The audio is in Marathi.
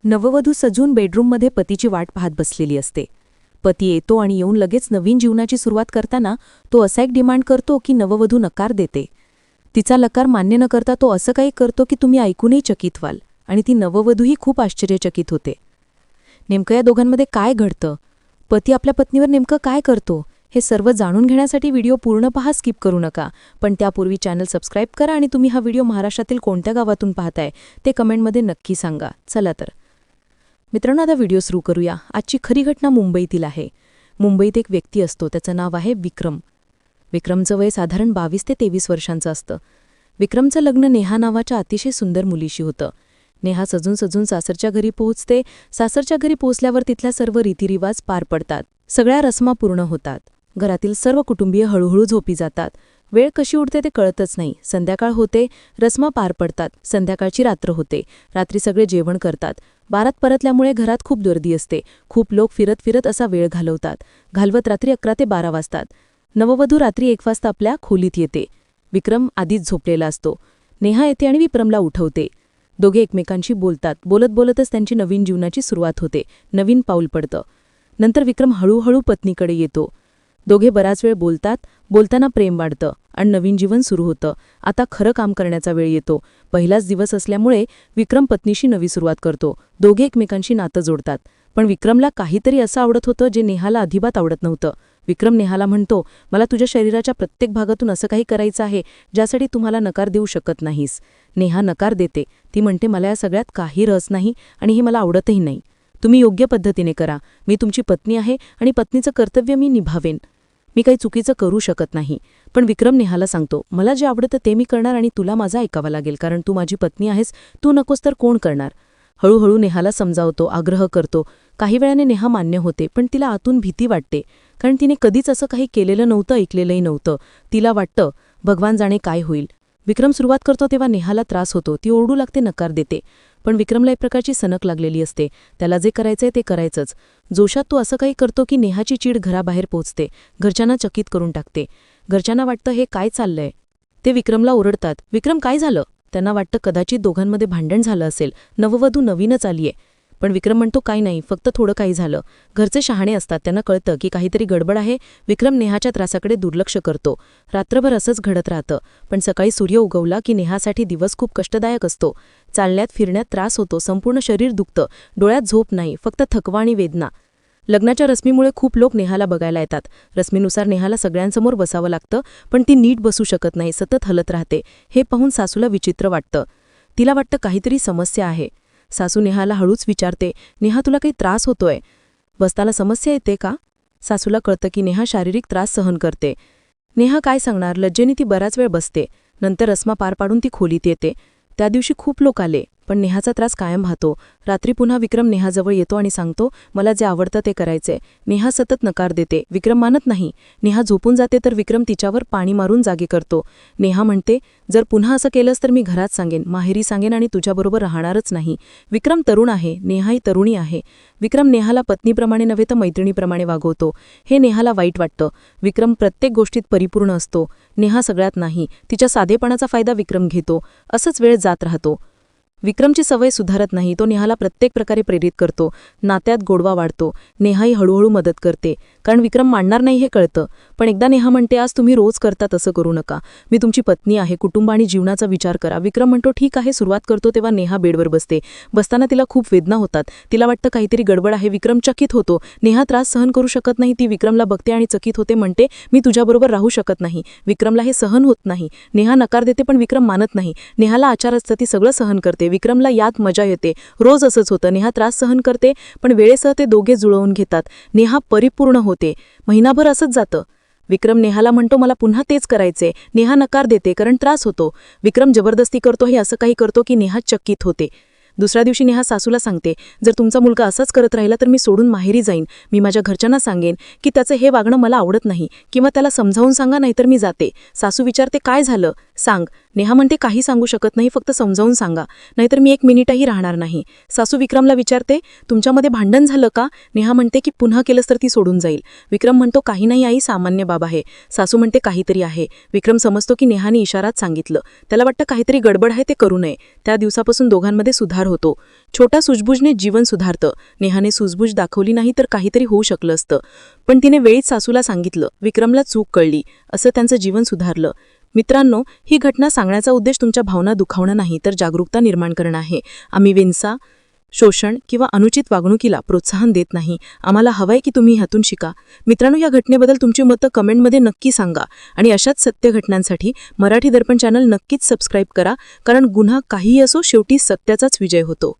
नववधू सजून बेडरूममध्ये पतीची वाट पाहत बसलेली असते. पती येतो आणि येऊन लगेच नवीन जीवनाची सुरुवात करताना तो असा एक डिमांड करतो की नववधू नकार देते. तिचा लकार मान्य न करता तो असं काही करतो की तुम्ही ऐकूनही चकित व्हाल, आणि ती नववधूही खूप आश्चर्यचकित होते. नेमकं या दोघांमध्ये काय घडतं, पती आपल्या पत्नीवर नेमकं काय करतो, हे सर्व जाणून घेण्यासाठी व्हिडिओ पूर्ण पहा, स्किप करू नका. पण त्यापूर्वी चॅनल सबस्क्राईब करा आणि तुम्ही हा व्हिडिओ महाराष्ट्रातील कोणत्या गावातून पाहताय ते कमेंटमध्ये नक्की सांगा. चला तर मित्रांनो, आता व्हिडिओ सुरू करूया. आजची खरी घटना मुंबईतील आहे. मुंबईत एक व्यक्ती असतो, त्याचं नाव आहे विक्रम. विक्रमचं वय साधारण 22 ते 23 वर्षांचं असतं. विक्रमचं लग्न नेहा नावाच्या अतिशय सुंदर मुलीशी होतं. नेहा सजून सजून सासरच्या घरी पोहोचते. सासरच्या घरी पोहोचल्यावर तिथल्या सर्व रीतिरिवाज पार पडतात. सगळ्या रस्मा पूर्ण होतात. घरातील सर्व कुटुंबीय हळूहळू झोपी जातात. वेळ कशी उडते ते कळतच नाही. संध्याकाळ होते, रस्मा पार पडतात. संध्याकाळची रात्र होते. रात्री सगळे जेवण करतात. बारात परतल्यामुळे घरात खूप गर्दी असते. खूप लोक फिरत फिरत असा वेळ घालवत रात्री 11 ते 12 वाजतात. नववधू रात्री 1 वाजता आपल्या खोलीत येते. विक्रम आधीच झोपलेला असतो. नेहा येते आणि विक्रमला उठवते. दोघे एकमेकांशी बोलतात. बोलत बोलतच त्यांची नवीन जीवनाची सुरुवात होते. नवीन पाऊल पडतं. नंतर विक्रम हळूहळू पत्नीकडे येतो. दोघे बराच वेळ बोलतात. बोलताना प्रेम वाढतं आणि नवीन जीवन सुरू होतं. आता खरं काम करण्याचा वेळ येतो. पहिलाच दिवस असल्यामुळे विक्रम पत्नीशी नवी सुरुवात करतो. दोघे एकमेकांशी नातं जोडतात. पण विक्रमला काहीतरी असं आवडत होतं जे नेहाला अजिबात आवडत नव्हतं. विक्रम नेहाला म्हणतो, मला तुझ्या शरीराच्या प्रत्येक भागातून असं काही करायचं आहे ज्यासाठी तुम्हाला नकार देऊ शकत नाहीस. नेहा नकार देते. ती म्हणते, मला या सगळ्यात काही रस नाही आणि हे मला आवडतही नाही. तुम्ही योग्य पद्धतीने करा. मी तुमची पत्नी आहे आणि पत्नीचं कर्तव्य मी निभावेन. मी काही चुकीचं करू शकत नाही. पण विक्रम नेहाला सांगतो, मला जे आवडतं ते मी करणार आणि तुला माझं ऐकावं लागेल, कारण तू माझी पत्नी आहेस. तू नकोस तर कोण करणार. हळूहळू नेहाला समजावतो, आग्रह करतो. काही वेळाने नेहा मान्य होते, पण तिला आतून भीती वाटते, कारण तिने कधीच असं काही केलेलं नव्हतं, ऐकलेलंही नव्हतं. तिला वाटतं, भगवान जाणे काय होईल. विक्रम सुरुवात करतो तेव्हा नेहाला त्रास होतो. ती ओरडू लागते, नकार देते. पण विक्रमला एक प्रकारची सनक लागलेली असते. त्याला जे करायचंय ते करायचंच. जोशात तो असं काही करतो की नेहाची चीड घराबाहेर पोहोचते. घरच्यांना चकित करून टाकते. घरच्यांना वाटतं, हे काय चाललंय. ते विक्रमला ओरडतात, विक्रम काय झालं. त्यांना वाटतं कदाचित दोघांमध्ये भांडण झालं असेल. नववधू नवीनच आलीये. पण विक्रम म्हणतो, काय नाही, फक्त थोडं काही झालं. घरचे शहाणे असतात, त्यांना कळतं की काहीतरी गडबड आहे. विक्रम नेहाच्या त्रासाकडे दुर्लक्ष करतो. रात्रभर असंच घडत राहतं. पण सकाळी सूर्य उगवला की नेहासाठी दिवस खूप कष्टदायक असतो. चालण्यात फिरण्यात त्रास होतो. संपूर्ण शरीर दुखतं. डोळ्यात झोप नाही, फक्त थकवा आणि वेदना. लग्नाच्या रश्मीमुळे खूप लोक नेहाला बघायला येतात. रश्मीनुसार नेहाला सगळ्यांसमोर बसावं लागतं, पण ती नीट बसू शकत नाही, सतत हलत राहते. हे पाहून सासूला विचित्र वाटतं. तिला वाटतं काहीतरी समस्या आहे. सासू नेहाला हळूच विचारते, नेहा तुला काही त्रास होतोय. बसताना समस्या येते का. सासूला कळतं की नेहा शारीरिक त्रास सहन करते. नेहा काय सांगणार. लज्जेने ती बराच वेळ बसते. नंतर रस्मा पार पाडून ती खोलीत येते. त्या दिवशी खूप लोक आले, पण नेहाचा त्रास कायम राहतो. रात्री पुन्हा विक्रम नेहाजवळ येतो आणि सांगतो, मला जे आवडतं ते करायचंय. नेहा सतत नकार देते. विक्रम मानत नाही. नेहा झोपून जाते तर विक्रम तिच्यावर पाणी मारून जागे करतो. नेहा म्हणते, जर पुन्हा असं केलंस तर मी घरात सांगेन, माहेरी सांगेन आणि तुझ्याबरोबर राहणारच नाही. विक्रम तरुण आहे, नेहाही तरुणी आहे. विक्रम नेहाला पत्नीप्रमाणे नव्हे तर मैत्रिणीप्रमाणे वागवतो. हे नेहाला वाईट वाटतं. विक्रम प्रत्येक गोष्टीत परिपूर्ण असतो. नेहा सगळ्यात नाही. तिच्या साधेपणाचा फायदा विक्रम घेतो. असंच वेळ जात राहतो. विक्रमची सवय सुधारत नाही. तो नेहाला प्रत्येक प्रकारे प्रेरित करतो. नात्यात गोडवा वाढतो. नेहाही हळूहळू मदत करते, कारण विक्रम मानणार नाही हे कळतं. पण एकदा नेहा म्हणते, आज तुम्ही रोज करता तसं करू नका. मी तुमची पत्नी आहे. कुटुंब आणि जीवनाचा विचार करा. विक्रम म्हणतो, ठीक आहे. सुरुवात करतो तेव्हा नेहा बेडवर बसते. बसताना तिला खूप वेदना होतात. तिला वाटतं काहीतरी गडबड आहे. विक्रम चकित होतो. नेहा त्रास सहन करू शकत नाही. ती विक्रमला बघते आणि चकित होते. म्हणते, मी तुझ्याबरोबर राहू शकत नाही. विक्रमला हे सहन होत नाही. नेहा नकार देते, पण विक्रम मानत नाही. नेहाला आचार असतं, ती सगळं सहन करते. विक्रमला यात मजा येते. रोज असंच होतं. नेहा त्रास सहन करते, पण वेळेसह ते दोघे जुळवून घेतात. नेहा परिपूर्ण होते. महिनाभर असंच जातं. विक्रम नेहाला म्हणतो, मला पुन्हा तेच करायचे. नेहा नकार देते, कारण त्रास होतो. विक्रम जबरदस्ती करतो. हे असं काही करतो की नेहा चकित होते. दुसऱ्या दिवशी नेहा सासूला सांगते, जर तुमचा मुलगा असाच करत राहिला तर मी सोडून माहेरी जाईन. मी माझ्या घरच्यांना सांगेन की त्याचं हे वागणं मला आवडत नाही, किंवा त्याला समजावून सांगा, नाहीतर मी जाते. सासू विचारते, काय झालं सांग. नेहा म्हणते काही सांगू शकत नाही, फक्त समजावून सांगा, नाहीतर मी 1 मिनिटही राहणार नाही. सासू विक्रमला विचारते, तुमच्यामध्ये भांडण झालं का? नेहा म्हणते की पुन्हा केलंस तर ती सोडून जाईल. विक्रम म्हणतो, काही नाही आई, सामान्य बाब आहे. सासू म्हणते काहीतरी आहे. विक्रम समजतो की नेहाने इशारात सांगितलं. त्याला वाटतं काहीतरी गडबड आहे, ते करू नये. त्या दिवसापासून दोघांमध्ये सुधार होतो. छोटा सूझबूझने जीवन सुधारतं. नेहाने सूझबूझ दाखवली नाही तर काहीतरी होऊ शकलं असतं. पण तिने वेळीच सासूला सांगितलं. विक्रमला चूक कळली. असं त्यांचं जीवन सुधारलं. मित्रांनो, ही घटना सांगण्याचा उद्देश तुमच्या भावना दुखावणं नाही, तर जागरूकता निर्माण करणं आहे. आम्ही हिंसा, शोषण किंवा अनुचित वागणुकीला प्रोत्साहन देत नाही. आम्हाला हवंय की तुम्ही ह्यातून शिका. मित्रांनो, या घटनेबद्दल तुमची मतं कमेंटमध्ये नक्की सांगा आणि अशाच सत्य घटनांसाठी मराठी दर्पण चॅनल नक्कीच सबस्क्राईब करा, कारण गुन्हा काहीही असो, शेवटी सत्याचाच विजय होतो.